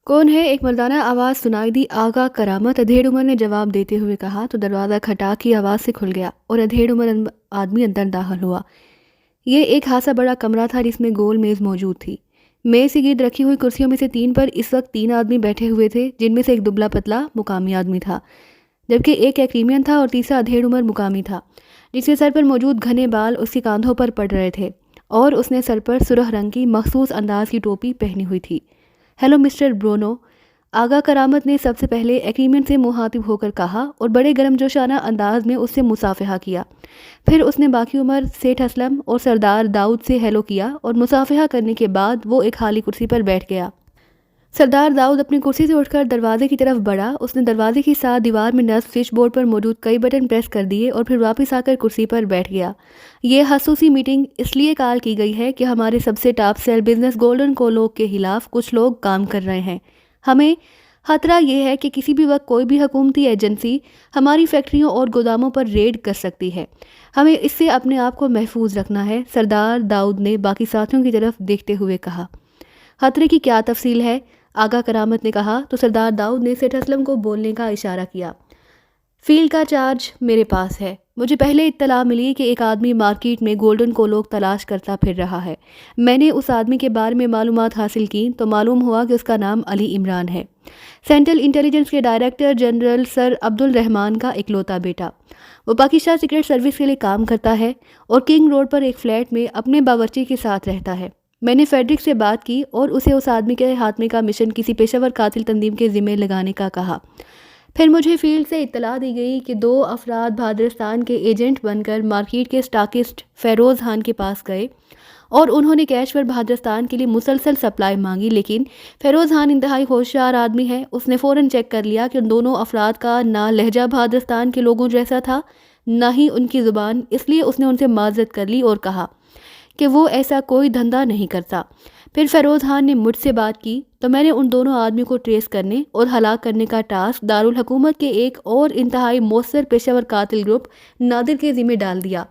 کون ہے؟ ایک مردانہ آواز سنائی دی۔ آغا کرامت، ادھیڑ عمر نے جواب دیتے ہوئے کہا تو دروازہ کھٹاک کی آواز سے کھل گیا اور ادھیڑ عمر آدمی اندر داخل ہوا۔ یہ ایک خاصا بڑا کمرہ تھا جس میں گول میز موجود تھی۔ میز سے گرد رکھی ہوئی کرسیوں میں سے 3 پر اس وقت 3 آدمی بیٹھے ہوئے تھے، جن میں سے ایک دبلا پتلا مقامی آدمی تھا، جبکہ ایک ایکریمین تھا اور تیسرا ادھیڑ عمر مقامی تھا، جس کے سر پر موجود گھنے بال اس کے کاندھوں پر پڑ رہے تھے اور اس نے سر پر سرخ رنگ کی مخصوص انداز کی ٹوپی پہنی ہوئی تھی۔ ہیلو مسٹر برونو، آغا کرامت نے سب سے پہلے ایکریمین سے مخاطب ہو کر کہا اور بڑے گرم جوشانہ انداز میں اس سے مصافحہ کیا۔ پھر اس نے باقی عمر، سیٹھ اسلم اور سردار داؤد سے ہیلو کیا اور مصافحہ کرنے کے بعد وہ ایک خالی کرسی پر بیٹھ گیا۔ سردار داؤد اپنی کرسی سے اٹھ کر دروازے کی طرف بڑھا۔ اس نے دروازے کے ساتھ دیوار میں نصب سوئچ بورڈ پر موجود کئی بٹن پریس کر دیے اور پھر واپس آ کر کرسی پر بیٹھ گیا۔ یہ خصوصی میٹنگ اس لیے کال کی گئی ہے کہ ہمارے سب سے ٹاپ سیل بزنس گولڈن کولوک کے خلاف کچھ لوگ کام کر رہے ہیں۔ ہمیں خطرہ یہ ہے کہ کسی بھی وقت کوئی بھی حکومتی ایجنسی ہماری فیکٹریوں اور گوداموں پر ریڈ کر سکتی ہے۔ ہمیں اس سے اپنے آپ کو محفوظ رکھنا ہے، سردار داؤد نے باقی ساتھیوں کی طرف دیکھتے ہوئے کہا۔ خطرے کی کیا تفصیل ہے؟ آغا کرامت نے کہا تو سردار داؤد نے سیٹھ اسلم کو بولنے کا اشارہ کیا۔ فیلڈ کا چارج میرے پاس ہے۔ مجھے پہلے اطلاع ملی کہ ایک آدمی مارکیٹ میں گولڈن کولوک تلاش کرتا پھر رہا ہے۔ میں نے اس آدمی کے بارے میں معلومات حاصل کی تو معلوم ہوا کہ اس کا نام علی عمران ہے، سینٹرل انٹیلیجنس کے ڈائریکٹر جنرل سر عبد الرحمان کا اکلوتا بیٹا۔ وہ پاکستان سیکرٹ سروس کے لیے کام کرتا ہے اور کنگ روڈ پر ایک فلیٹ میں اپنے باورچی کے ساتھ رہتا ہے۔ میں نے فیڈرک سے بات کی اور اسے اس آدمی کے خاتمے کا مشن کسی پیشہ ور قاتل تنظیم کے ذمہ لگانے کا کہا۔ پھر مجھے فیلڈ سے اطلاع دی گئی کہ 2 افراد بھادرستان کے ایجنٹ بن کر مارکیٹ کے سٹاکسٹ فیروز خان کے پاس گئے اور انہوں نے کیش پر بھادرستان کے لیے مسلسل سپلائی مانگی، لیکن فیروز خان انتہائی ہوشیار آدمی ہے۔ اس نے فوراً چیک کر لیا کہ ان دونوں افراد کا نہ لہجہ بھادرستان کے لوگوں جیسا تھا نہ ہی ان کی زبان، اس لیے اس نے ان سے معذرت کر لی اور کہا کہ وہ ایسا کوئی دھندا نہیں کرتا۔ پھر فیروز خان نے مجھ سے بات کی تو میں نے ان دونوں آدمیوں کو ٹریس کرنے اور ہلاک کرنے کا ٹاسک دارالحکومت کے ایک اور انتہائی مؤثر پیشہ ور قاتل گروپ نادر کے ذمہ ڈال دیا۔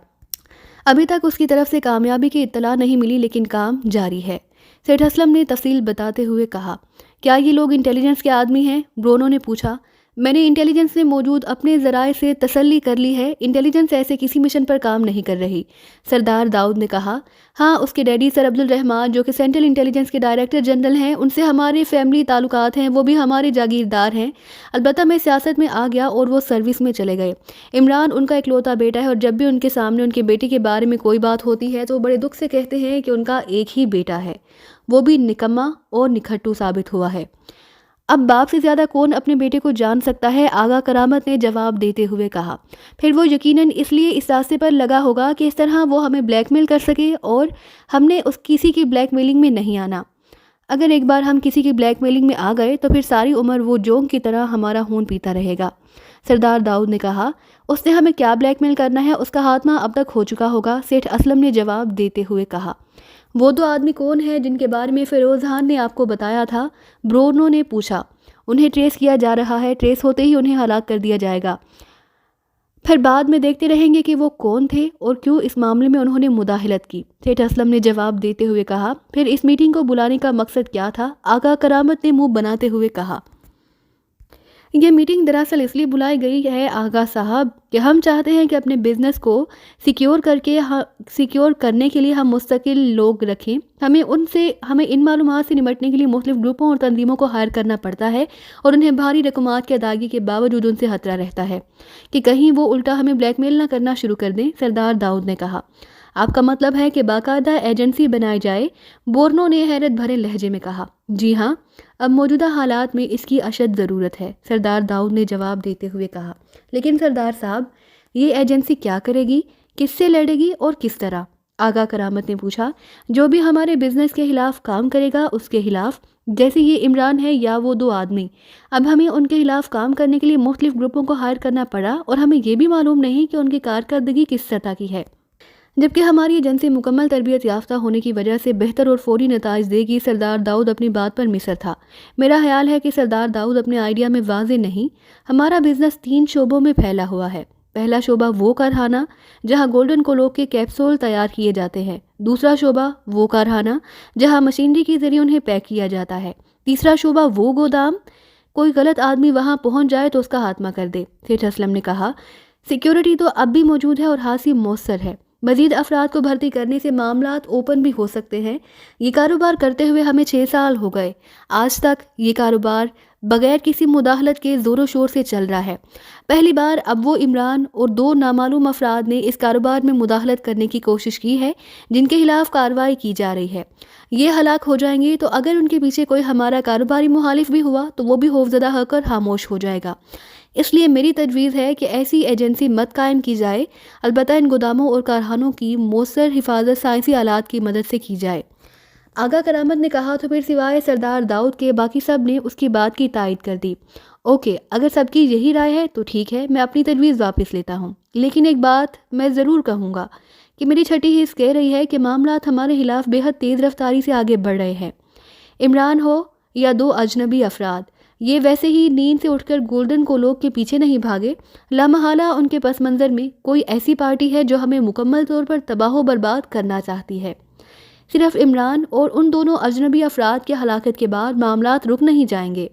ابھی تک اس کی طرف سے کامیابی کی اطلاع نہیں ملی، لیکن کام جاری ہے، سیٹھ اسلم نے تفصیل بتاتے ہوئے کہا۔ کیا یہ لوگ انٹیلیجنس کے آدمی ہیں؟ برونو نے پوچھا۔ میں نے انٹیلیجنس سے موجود اپنے ذرائع سے تسلی کر لی ہے، انٹیلیجنس ایسے کسی مشن پر کام نہیں کر رہی، سردار داؤد نے کہا۔ ہاں، اس کے ڈیڈی سر عبد الرحمان جو کہ سینٹرل انٹیلیجنس کے ڈائریکٹر جنرل ہیں، ان سے ہمارے فیملی تعلقات ہیں، وہ بھی ہمارے جاگیردار ہیں۔ البتہ میں سیاست میں آ گیا اور وہ سروس میں چلے گئے۔ عمران ان کا اکلوتا بیٹا ہے اور جب بھی ان کے سامنے ان کے بیٹے کے بارے میں کوئی بات ہوتی ہے تو وہ بڑے دکھ سے کہتے ہیں کہ ان کا ایک ہی بیٹا ہے، وہ بھی نکما اور نکھٹو ثابت ہوا ہے۔ اب باپ سے زیادہ کون اپنے بیٹے کو جان سکتا ہے؟ آغا کرامت نے جواب دیتے ہوئے کہا۔ پھر وہ یقیناً اس لیے اس راستے پر لگا ہوگا کہ اس طرح وہ ہمیں بلیک میل کر سکے، اور ہم نے کسی کی بلیک میلنگ میں نہیں آنا۔ اگر ایک بار ہم کسی کی بلیک میلنگ میں آ گئے تو پھر ساری عمر وہ جونگ کی طرح ہمارا خون پیتا رہے گا، سردار داؤد نے کہا۔ اس نے ہمیں کیا بلیک میل کرنا ہے، اس کا خاتمہ اب تک ہو چکا ہوگا، سیٹھ اسلم نے جواب دیتے ہوئے کہا۔ وہ 2 آدمی کون ہیں جن کے بارے میں فیروز خان نے آپ کو بتایا تھا؟ برونو نے پوچھا۔ انہیں ٹریس کیا جا رہا ہے، ٹریس ہوتے ہی انہیں ہلاک کر دیا جائے گا، پھر بعد میں دیکھتے رہیں گے کہ وہ کون تھے اور کیوں اس معاملے میں انہوں نے مداخلت کی، سیٹھ اسلم نے جواب دیتے ہوئے کہا۔ پھر اس میٹنگ کو بلانے کا مقصد کیا تھا؟ آغا کرامت نے منہ بناتے ہوئے کہا۔ یہ میٹنگ دراصل اس لیے بلائی گئی ہے آغا صاحب کہ ہم چاہتے ہیں کہ اپنے بزنس کو سیکیور کرنے کے لیے ہم مستقل لوگ رکھیں۔ ہمیں ان معلومات سے نمٹنے کے لیے مختلف گروپوں اور تنظیموں کو ہائر کرنا پڑتا ہے اور انہیں بھاری رقومات کی ادائیگی کے باوجود ان سے خطرہ رہتا ہے کہ کہیں وہ الٹا ہمیں بلیک میل نہ کرنا شروع کر دیں، سردار داؤد نے کہا۔ آپ کا مطلب ہے کہ باقاعدہ ایجنسی بنائی جائے؟ بورنو نے حیرت بھرے لہجے میں کہا۔ جی ہاں، اب موجودہ حالات میں اس کی اشد ضرورت ہے، سردار داؤد نے جواب دیتے ہوئے کہا۔ لیکن سردار صاحب، یہ ایجنسی کیا کرے گی، کس سے لڑے گی اور کس طرح؟ آغا کرامت نے پوچھا۔ جو بھی ہمارے بزنس کے خلاف کام کرے گا اس کے خلاف، جیسے یہ عمران ہے یا وہ 2 آدمی۔ اب ہمیں ان کے خلاف کام کرنے کے لیے مختلف گروپوں کو ہائر کرنا پڑا اور ہمیں یہ بھی معلوم نہیں کہ ان کی کارکردگی کس سطح کی ہے، جبکہ ہماری ایجنسی مکمل تربیت یافتہ ہونے کی وجہ سے بہتر اور فوری نتائج دے گی۔ سردار داؤد اپنی بات پر مصر تھا۔ میرا خیال ہے کہ سردار داؤد اپنے آئیڈیا میں واضح نہیں، ہمارا بزنس 3 شعبوں میں پھیلا ہوا ہے، پہلا شعبہ وہ کارخانہ جہاں گولڈن کولوک کے کیپسول تیار کیے جاتے ہیں، دوسرا شعبہ وہ کارخانہ جہاں مشینری کے ذریعے انہیں پیک کیا جاتا ہے، تیسرا شعبہ وہ گودام کوئی غلط آدمی وہاں پہنچ جائے تو اس کا خاتمہ کر دے۔ سیٹھ اسلم نے کہا، سیکیورٹی تو اب بھی موجود ہے اور خاصی مؤثر ہے، مزید افراد کو بھرتی کرنے سے معاملات اوپن بھی ہو سکتے ہیں۔ یہ کاروبار کرتے ہوئے ہمیں 6 سال ہو گئے، آج تک یہ کاروبار بغیر کسی مداخلت کے زور و شور سے چل رہا ہے۔ پہلی بار اب وہ عمران اور 2 نامعلوم افراد نے اس کاروبار میں مداخلت کرنے کی کوشش کی ہے جن کے خلاف کارروائی کی جا رہی ہے۔ یہ ہلاک ہو جائیں گے تو اگر ان کے پیچھے کوئی ہمارا کاروباری مخالف بھی ہوا تو وہ بھی خوفزدہ ہو کر خاموش ہو جائے گا۔ اس لیے میری تجویز ہے کہ ایسی ایجنسی مت قائم کی جائے، البتہ ان گوداموں اور کارخانوں کی مؤثر حفاظت سائنسی آلات کی مدد سے کی جائے۔ آغا کرامت نے کہا تو پھر سوائے سردار داؤد کے باقی سب نے اس کی بات کی تائید کر دی۔ اوکے، اگر سب کی یہی رائے ہے تو ٹھیک ہے، میں اپنی تجویز واپس لیتا ہوں، لیکن ایک بات میں ضرور کہوں گا کہ میری چھٹی حص کہہ رہی ہے کہ معاملات ہمارے خلاف بے حد تیز رفتاری سے آگے بڑھ رہے ہیں۔ عمران ہو یا 2 اجنبی افراد، یہ ویسے ہی نیند سے اٹھ کر گولڈن کولوک کے پیچھے نہیں بھاگے، لامحالہ ان کے پس منظر میں کوئی ایسی پارٹی ہے جو ہمیں مکمل طور پر تباہ و برباد کرنا چاہتی ہے۔ صرف عمران اور ان دونوں اجنبی افراد کی ہلاکت کے بعد معاملات رک نہیں جائیں گے۔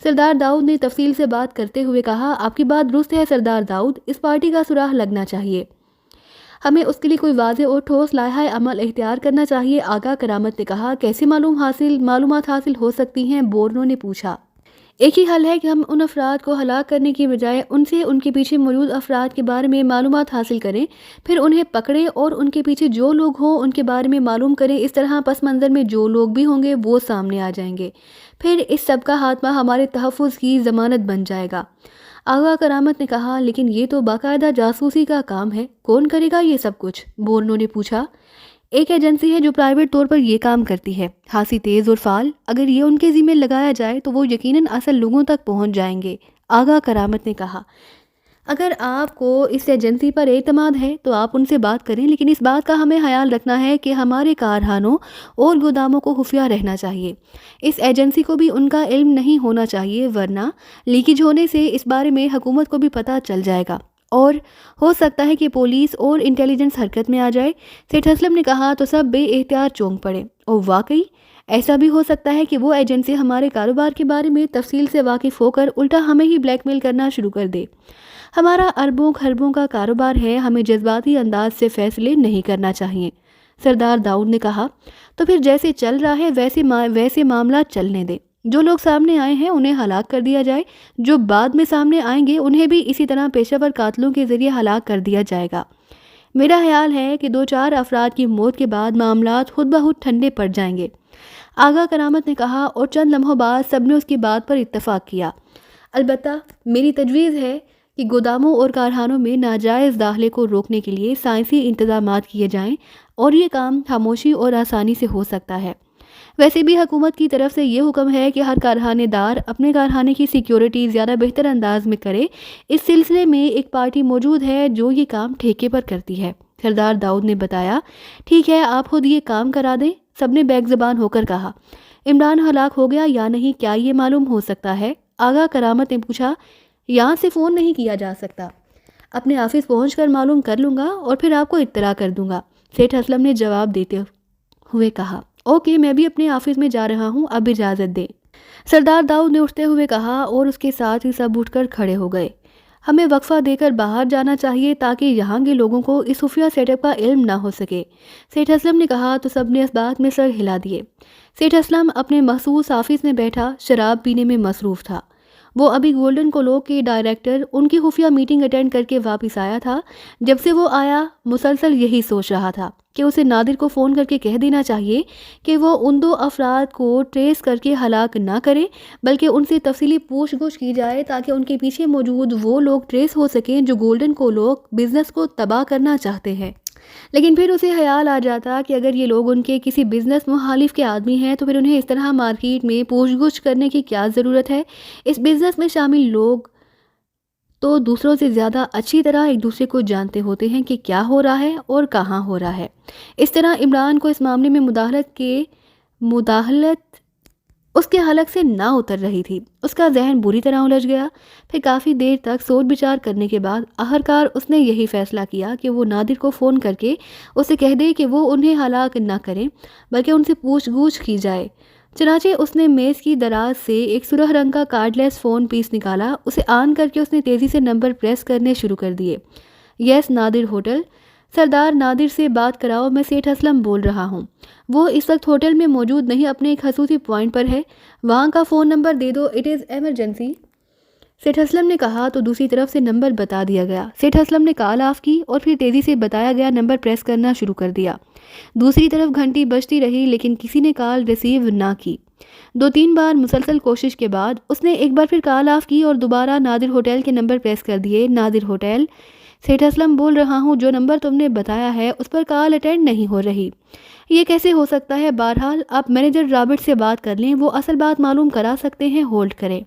سردار داؤد نے تفصیل سے بات کرتے ہوئے کہا، آپ کی بات درست ہے سردار داؤد، اس پارٹی کا سراغ لگنا چاہیے، ہمیں اس کے لیے کوئی واضح اور ٹھوس لائحہ عمل اختیار کرنا چاہیے۔ آغا کرامت نے کہا، کیسی معلومات حاصل ہو سکتی ہیں؟ بورنو نے پوچھا۔ ایک ہی حل ہے کہ ہم ان افراد کو ہلاک کرنے کی بجائے ان سے ان کے پیچھے موجود افراد کے بارے میں معلومات حاصل کریں، پھر انہیں پکڑیں اور ان کے پیچھے جو لوگ ہوں ان کے بارے میں معلوم کریں۔ اس طرح پس منظر میں جو لوگ بھی ہوں گے وہ سامنے آ جائیں گے، پھر اس سب کا خاتمہ ہمارے تحفظ کی ضمانت بن جائے گا۔ آغا کرامت نے کہا، لیکن یہ تو باقاعدہ جاسوسی کا کام ہے، کون کرے گا یہ سب کچھ؟ بورنو نے پوچھا۔ ایک ایجنسی ہے جو پرائیویٹ طور پر یہ کام کرتی ہے، خاصی تیز اور فعال، اگر یہ ان کے ذمہ لگایا جائے تو وہ یقیناً اصل لوگوں تک پہنچ جائیں گے۔ آغا کرامت نے کہا، اگر آپ کو اس ایجنسی پر اعتماد ہے تو آپ ان سے بات کریں، لیکن اس بات کا ہمیں خیال رکھنا ہے کہ ہمارے کارخانوں اور گوداموں کو خفیہ رہنا چاہیے۔ اس ایجنسی کو بھی ان کا علم نہیں ہونا چاہیے، ورنہ لیکیج ہونے سے اس بارے میں حکومت کو بھی پتہ چل جائے گا اور ہو سکتا ہے کہ پولیس اور انٹیلیجنس حرکت میں آ جائے۔ سیٹھ اسلم نے کہا تو سب بے اختیار چونک پڑے، اور واقعی ایسا بھی ہو سکتا ہے کہ وہ ایجنسی ہمارے کاروبار کے بارے میں تفصیل سے واقف ہو کر الٹا ہمیں ہی بلیک میل کرنا شروع کر دے۔ ہمارا اربوں خربوں کا کاروبار ہے، ہمیں جذباتی انداز سے فیصلے نہیں کرنا چاہیے۔ سردار داؤد نے کہا، تو پھر جیسے چل رہا ہے ویسے معاملات چلنے دیں، جو لوگ سامنے آئے ہیں انہیں ہلاک کر دیا جائے، جو بعد میں سامنے آئیں گے انہیں بھی اسی طرح پیشہ ور قاتلوں کے ذریعے ہلاک کر دیا جائے گا۔ میرا خیال ہے کہ 2-4 افراد کی موت کے بعد معاملات خود بخود ٹھنڈے پڑ جائیں گے، آغا کرامت نے کہا، اور چند لمحوں بعد سب نے اس کی بات پر اتفاق کیا۔ البتہ میری تجویز ہے کہ گوداموں اور کارخانوں میں ناجائز داخلے کو روکنے کے لیے سائنسی انتظامات کیے جائیں، اور یہ کام خاموشی اور آسانی سے ہو سکتا ہے۔ ویسے بھی حکومت کی طرف سے یہ حکم ہے کہ ہر کارخانے دار اپنے کارخانے کی سیکیورٹی زیادہ بہتر انداز میں کرے۔ اس سلسلے میں ایک پارٹی موجود ہے جو یہ کام ٹھیکے پر کرتی ہے۔ سردار داؤد نے بتایا، ٹھیک ہے، آپ خود یہ کام کرا دیں۔ سب نے بیک زبان ہو کر کہا، عمران ہلاک ہو گیا یا نہیں، کیا یہ معلوم ہو سکتا ہے؟ آغا کرامت نے پوچھا، یہاں سے فون نہیں کیا جا سکتا، اپنے آفس پہنچ کر معلوم کر لوں گا اور پھر آپ کو اطلاع کر دوں گا، سیٹھ اسلم نے جواب دیتے ہوئے کہا۔ اوکے، میں بھی اپنے آفس میں جا رہا ہوں، اب اجازت دیں، سردار داؤد نے اٹھتے ہوئے کہا، اور اس کے ساتھ ہی سب اٹھ کر کھڑے ہو گئے۔ ہمیں وقفہ دے کر باہر جانا چاہیے تاکہ یہاں کے لوگوں کو اس خفیہ سیٹ اپ کا علم نہ ہو سکے، سیٹھ اسلم نے کہا تو سب نے اس بات میں سر ہلا دیے۔ سیٹھ اسلم اپنے مخصوص آفس میں بیٹھا شراب پینے میں مصروف تھا۔ وہ ابھی گولڈن کولوک کے ڈائریکٹر ان کی خفیہ میٹنگ اٹینڈ کر کے واپس آیا تھا۔ جب سے وہ آیا مسلسل یہی سوچ رہا تھا کہ اسے نادر کو فون کر کے کہہ دینا چاہیے کہ وہ ان 2 افراد کو ٹریس کر کے ہلاک نہ کرے، بلکہ ان سے تفصیلی پوچھ گچھ کی جائے تاکہ ان کے پیچھے موجود وہ لوگ ٹریس ہو سکیں جو گولڈن کولوک بزنس کو تباہ کرنا چاہتے ہیں۔ لیکن پھر اسے خیال آ جاتا کہ اگر یہ لوگ ان کے کسی بزنس مخالف کے آدمی ہیں تو پھر انہیں اس طرح مارکیٹ میں پوچھ گچھ کرنے کی کیا ضرورت ہے؟ اس بزنس میں شامل لوگ تو دوسروں سے زیادہ اچھی طرح ایک دوسرے کو جانتے ہوتے ہیں کہ کیا ہو رہا ہے اور کہاں ہو رہا ہے۔ اس طرح عمران کو اس معاملے میں مداخلت اس کے حلق سے نہ اتر رہی تھی۔ اس اس کا ذہن بری طرح الجھ گیا۔ پھر کافی دیر تک سوچ بچار کرنے کے بعد آخرکار اس نے یہی فیصلہ کیا کہ وہ نادر کو فون کر کے اسے کہہ دے کہ وہ انہیں ہلاک نہ کریں بلکہ ان سے پوچھ گچھ کی جائے۔ چنانچہ اس نے میز کی دراز سے ایک سرخ رنگ کا کارڈ لیس فون پیس نکالا، اسے آن کر کے اس نے تیزی سے نمبر پریس کرنے شروع کر دیے۔ یس نادر ہوٹل، سردار نادر سے بات کراؤ، میں سیٹھ اسلم بول رہا ہوں۔ وہ اس وقت ہوٹل میں موجود نہیں، اپنے ایک خصوصی پوائنٹ پر ہے، وہاں کا فون نمبر دے دو، اٹ از ایمرجنسی۔ سیٹھ اسلم نے کہا تو دوسری طرف سے نمبر بتا دیا گیا۔ سیٹھ اسلم نے کال آف کی اور پھر تیزی سے بتایا گیا نمبر پریس کرنا شروع کر دیا۔ دوسری طرف گھنٹی بجتی رہی لیکن کسی نے کال ریسیو نہ کی۔ 2-3 بار مسلسل کوشش کے بعد اس نے ایک بار پھر کال آف کی اور دوبارہ نادر ہوٹل کے نمبر پریس کر دیے۔ نادر ہوٹل، سیٹھ اسلم بول رہا ہوں، جو نمبر تم نے بتایا ہے اس پر کال اٹینڈ نہیں ہو رہی، یہ کیسے ہو سکتا ہے؟ بہرحال آپ مینیجر رابرٹ سے بات کر لیں، وہ اصل بات معلوم کرا سکتے ہیں، ہولڈ کریں۔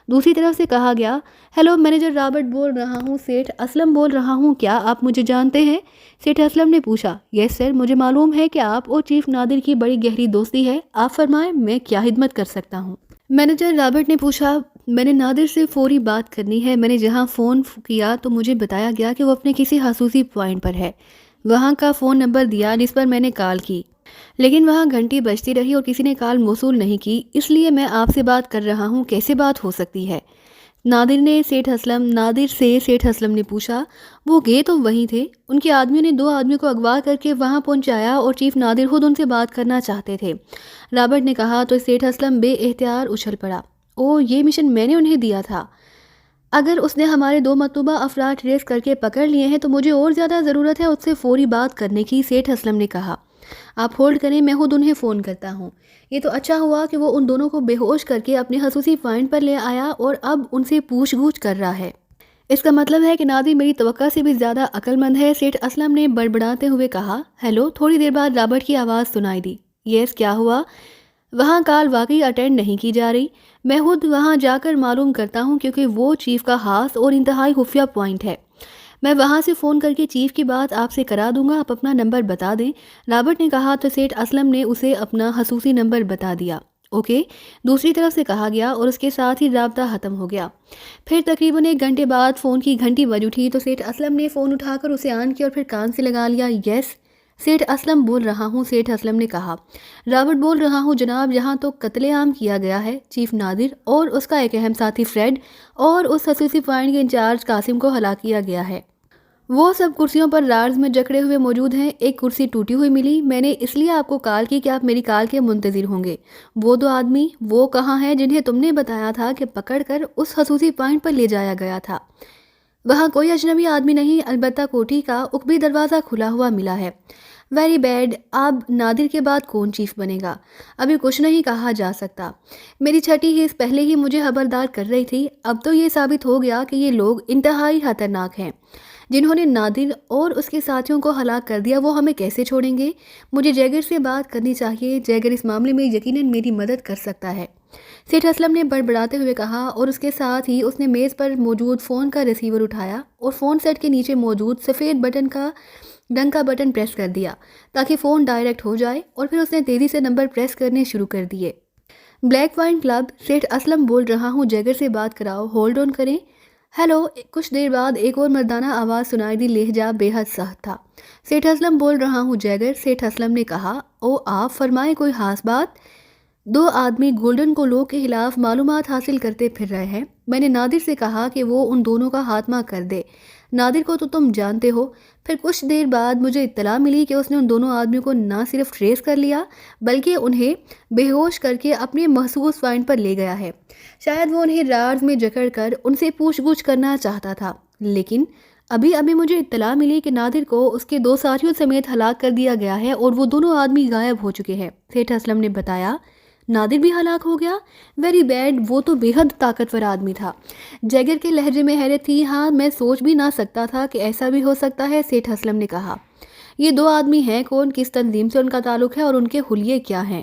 دوسری طرف سے کہا گیا، ہیلو مینیجر رابرٹ بول رہا ہوں، سیٹھ اسلم بول رہا ہوں، کیا آپ مجھے جانتے ہیں؟ سیٹھ اسلم نے پوچھا۔ یس سر، مجھے معلوم ہے کہ آپ اور چیف نادر کی بڑی گہری دوستی ہے، آپ فرمائیں میں کیا خدمت کر سکتا ہوں؟ مینیجر رابرٹ نے پوچھا، میں نے نادر سے فوری بات کرنی ہے، میں نے جہاں فون کیا تو مجھے بتایا گیا کہ وہ اپنے کسی خصوصی پوائنٹ پر ہے، وہاں کا فون نمبر دیا جس پر میں نے کال کی، لیکن وہاں گھنٹی بجتی رہی اور کسی نے کال موصول نہیں کی، اس لیے میں آپ سے بات کر رہا ہوں، کیسے بات ہو سکتی ہے؟ نادر سے سیٹھ اسلم نے پوچھا، وہ گئے تو وہیں تھے، ان کے آدمیوں نے 2 آدمیوں کو اغوا کر کے وہاں پہنچایا اور چیف نادر خود ان سے بات کرنا چاہتے تھے، رابرٹ نے کہا۔ تو سیٹھ اسلم بے اختیار اچھل پڑا، او یہ مشن میں نے انہیں دیا تھا، اگر اس نے ہمارے 2 مطلوبہ افراد ٹریس کر کے پکڑ لیے ہیں تو مجھے اور زیادہ ضرورت ہے اس سے فوری بات کرنے کی، سیٹھ اسلم نے کہا۔ آپ ہولڈ کریں، میں خود انہیں فون کرتا ہوں۔ یہ تو اچھا ہوا کہ وہ ان دونوں کو بے ہوش کر کے اپنے خصوصی پوائنٹ پر لے آیا اور اب ان سے پوچھ گچھ کر رہا ہے، اس کا مطلب ہے کہ نادر میری توقع سے بھی زیادہ عقل مند ہے، سیٹھ اسلم نے بڑبڑاتے ہوئے کہا۔ ہیلو، تھوڑی دیر بعد رابرٹ کی آواز سنائی دی۔ یس کیا ہوا؟ وہاں کال واقعی اٹینڈ نہیں کی جا رہی، میں خود وہاں جا کر معلوم کرتا ہوں کیونکہ وہ چیف کا خاص اور انتہائی خفیہ پوائنٹ ہے، میں وہاں سے فون کر کے چیف کی بات آپ سے کرا دوں گا، آپ اپنا نمبر بتا دیں، رابرٹ نے کہا۔ تو سیٹھ اسلم نے اسے اپنا خصوصی نمبر بتا دیا۔ اوکے، دوسری طرف سے کہا گیا اور اس کے ساتھ ہی رابطہ ختم ہو گیا۔ پھر تقریباً 1 گھنٹے بعد فون کی گھنٹی بج اٹھی تو سیٹھ اسلم نے فون اٹھا کر اسے آن کیا اور پھر کان سے لگا لیا۔ یس سیٹھ اسلم بول رہا ہوں، سیٹھ اسلم نے کہا۔ رابرٹ بول رہا ہوں جناب، یہاں تو قتل عام کیا گیا ہے، چیف نادر اور اس کا ایک اہم ساتھی فریڈ اور اس خصوصی پوائنٹ کے انچارج قاسم کو ہلاک کیا گیا ہے، وہ سب کرسیوں پر رارز میں جکڑے ہوئے موجود ہیں، ایک کرسی ٹوٹی ہوئی ملی، میں نے اس لیے آپ کو کال کی کہ آپ میری کال کے منتظر ہوں گے۔ وہ 2 آدمی وہ کہاں ہیں جنہیں تم نے بتایا تھا کہ پکڑ کر اس خصوصی پوائنٹ پر لے جایا گیا تھا؟ وہاں کوئی اجنبی آدمی نہیں، البتہ کوٹھی کا عقبی دروازہ کھلا ہوا ملا ہے۔ ویری بیڈ، اب نادر کے بعد کون چیف بنے گا؟ ابھی کچھ نہیں کہا جا سکتا، میری چھٹی حص پہلے ہی مجھے خبردار کر رہی تھی، اب تو یہ ثابت ہو گیا کہ یہ لوگ انتہائی خطرناک ہیں، جنہوں نے نادر اور اس کے ساتھیوں کو ہلاک کر دیا، وہ ہمیں کیسے چھوڑیں گے؟ مجھے جیگر سے بات کرنی چاہیے، جیگر اس معاملے میں یقیناً میری مدد کر سکتا ہے، سیٹھ اسلم نے بڑبڑاتے ہوئے کہا، اور اس کے ساتھ ہی اس نے میز پر موجود فون کا ریسیور اٹھایا اور فون سیٹ کے نیچے موجود سفید رنگ کا بٹن پریس کر دیا تاکہ فون ڈائریکٹ ہو جائے، اور پھر اس نے تیزی سے نمبر پریس کرنے شروع کر دیے۔ بلیک وائن کلب، سیٹھ اسلم بول رہا ہوں، جیگر سے بات کراؤ، ہولڈ آن کریں۔ ہیلو، کچھ دیر بعد ایک اور مردانہ آواز سنائی دی، لہجہ بے حد سخت تھا۔ سیٹھ اسلم بول رہا ہوں جیگر، سیٹھ اسلم نے کہا۔ او آپ فرمائیں، کوئی خاص بات؟ 2 آدمی گولڈن کولو کے خلاف معلومات حاصل کرتے پھر رہے ہیں، میں نے نادر سے کہا کہ وہ ان دونوں کا خاتمہ کر دے، نادر کو تو تم جانتے ہو۔ پھر کچھ دیر بعد مجھے اطلاع ملی کہ اس نے ان دونوں آدمیوں کو نہ صرف ٹریس کر لیا بلکہ انہیں بے ہوش کر کے اپنے مخصوص پوائنٹ پر لے گیا ہے، شاید وہ انہیں رارز میں جکڑ کر ان سے پوچھ گچھ کرنا چاہتا تھا، لیکن ابھی مجھے اطلاع ملی کہ نادر کو اس کے 2 ساتھیوں سمیت ہلاک کر دیا گیا ہے اور وہ دونوں آدمی غائب ہو چکے ہیں، سیٹھ اسلم نے بتایا۔ نادر بھی ہلاک ہو گیا؟ ویری بیڈ، وہ تو بے حد طاقتور آدمی تھا، جیگر کے لہجے میں حیرت تھی۔ ہاں، میں سوچ بھی نہ سکتا تھا کہ ایسا بھی ہو سکتا ہے، سیٹھ اسلم نے کہا۔ یہ 2 آدمی ہیں کون، کس تنظیم سے ان کا تعلق ہے اور ان کے حلیے کیا ہیں؟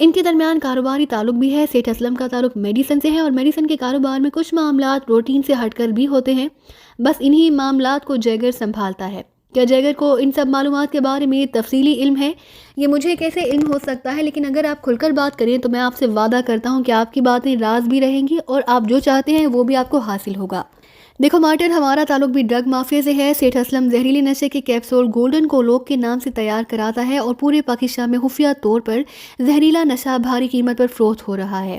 ان کے درمیان کاروباری تعلق بھی ہے۔ سیٹھ اسلم کا تعلق میڈیسن سے ہے اور میڈیسن کے کاروبار میں کچھ معاملات روٹین سے ہٹ کر بھی ہوتے ہیں، بس انہی معاملات کو جیگر سنبھالتا ہے۔ کیا جیگر کو ان سب معلومات کے بارے میں تفصیلی علم ہے؟ یہ مجھے کیسے علم ہو سکتا ہے، لیکن اگر آپ کھل کر بات کریں تو میں آپ سے وعدہ کرتا ہوں کہ آپ کی باتیں راز بھی رہیں گی اور آپ جو چاہتے ہیں وہ بھی آپ کو حاصل ہوگا۔ دیکھو مارٹن، ہمارا تعلق بھی ڈرگ مافیا سے ہے۔ سیٹھ اسلم زہریلی نشے کے کیپسول گولڈن کولوک کے نام سے تیار کراتا ہے اور پورے پاکستان میں خفیہ طور پر زہریلا نشہ بھاری قیمت پر فروخت ہو رہا ہے،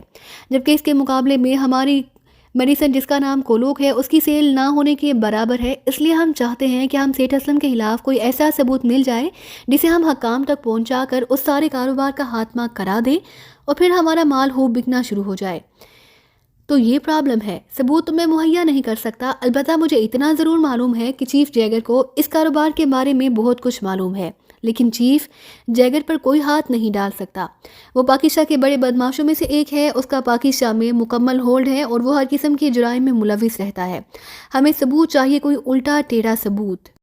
جبکہ اس کے مقابلے میں ہماری میڈیسن جس کا نام کولوک ہے اس کی سیل نہ ہونے کے برابر ہے۔ اس لیے ہم چاہتے ہیں کہ ہم سیٹھ اسلم کے خلاف کوئی ایسا ثبوت مل جائے جسے ہم حکام تک پہنچا کر اس سارے کاروبار کا خاتمہ کرا دیں اور پھر ہمارا مال خوب بکنا شروع ہو جائے۔ تو یہ پرابلم ہے، ثبوت تو میں مہیا نہیں کر سکتا، البتہ مجھے اتنا ضرور معلوم ہے کہ چیف جیگر کو اس کاروبار کے بارے میں بہت کچھ معلوم ہے، لیکن چیف جیگر پر کوئی ہاتھ نہیں ڈال سکتا۔ وہ پاکستان کے بڑے بدماشوں میں سے ایک ہے، اس کا پاکستان میں مکمل ہولڈ ہے اور وہ ہر قسم کے جرائم میں ملوث رہتا ہے۔ ہمیں ثبوت چاہیے، کوئی الٹا ٹیڑھا ثبوت۔